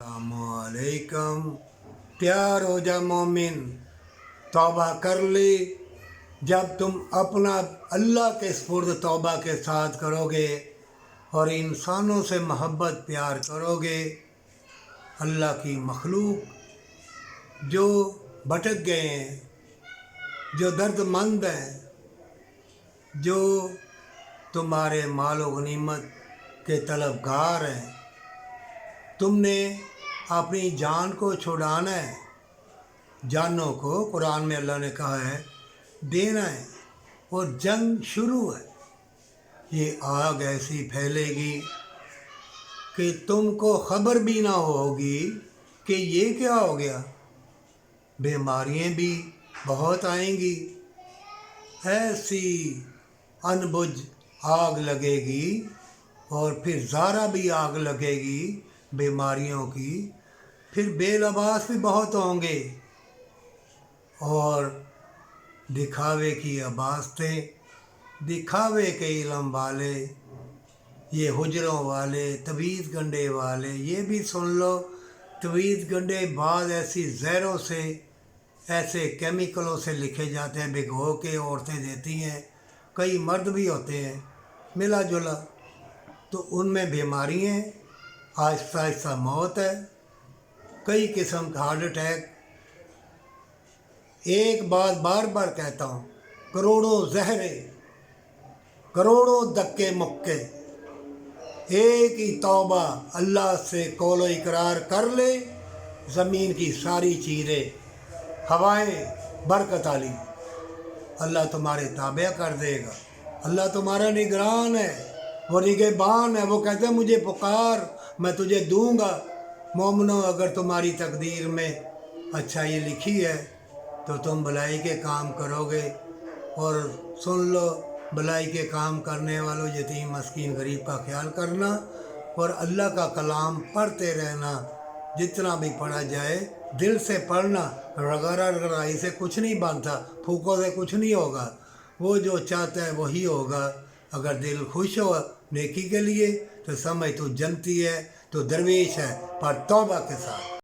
अलैकुम। तैयार हो जा मोमिन, तौबा कर ले। जब तुम अपना अल्लाह के स्पुर्द तौबा के साथ करोगे और इंसानों से मोहब्बत प्यार करोगे, अल्लाह की मखलूक जो भटक गए हैं, जो दर्दमंद हैं, जो तुम्हारे मालो गनीमत के तलबगार हैं, तुमने अपनी जान को छुड़ाना है। जानों को कुरान में अल्लाह ने कहा है देना है, और जंग शुरू है। ये आग ऐसी फैलेगी कि तुमको खबर भी ना होगी कि ये क्या हो गया। बीमारियाँ भी बहुत आएंगी, ऐसी अनबुझ आग लगेगी, और फिर ज़ारा भी आग लगेगी बीमारियों की। फिर बेलबास भी बहुत होंगे, और दिखावे की अबास्तें, दिखावे के इल्म वाले, ये हुजरों वाले, तवीज़ गंडे वाले, ये भी सुन लो। तवीज़ गंडे बाद ऐसी जहरों से, ऐसे केमिकलों से लिखे जाते हैं, भिगो के औरतें देती हैं। कई मर्द भी होते हैं मिला जुला, तो उनमें बीमारियाँ, आहिस्ता आहिस्ता मौत है, कई किस्म का हार्ट अटैक। एक बात बार बार कहता हूँ, करोड़ों जहरे, करोड़ों धक्के मुक्के, एक ही तौबा अल्लाह से कौलो इकरार कर ले, ज़मीन की सारी चीज़ें, हवाएं बरकत आली, अल्लाह तुम्हारे ताबे कर देगा। अल्लाह तुम्हारा निगरान है, वो निगहबान है। वो कहता है मुझे पुकार, मैं तुझे दूंगा। मोमिनो, अगर तुम्हारी तकदीर में अच्छा ये लिखी है तो तुम भलाई के काम करोगे। और सुन लो, भलाई के काम करने वालों, यतीम मस्कीन गरीब का ख्याल करना, और अल्लाह का कलाम पढ़ते रहना। जितना भी पढ़ा जाए दिल से पढ़ना। रगड़ा रगड़ाई से कुछ नहीं बनता, फूकों से कुछ नहीं होगा। वो जो चाहता है वही होगा। अगर दिल खुश हो नेकी के लिए तो समझ तू जनती है, तो दरवेश है, पर तौबा के साथ।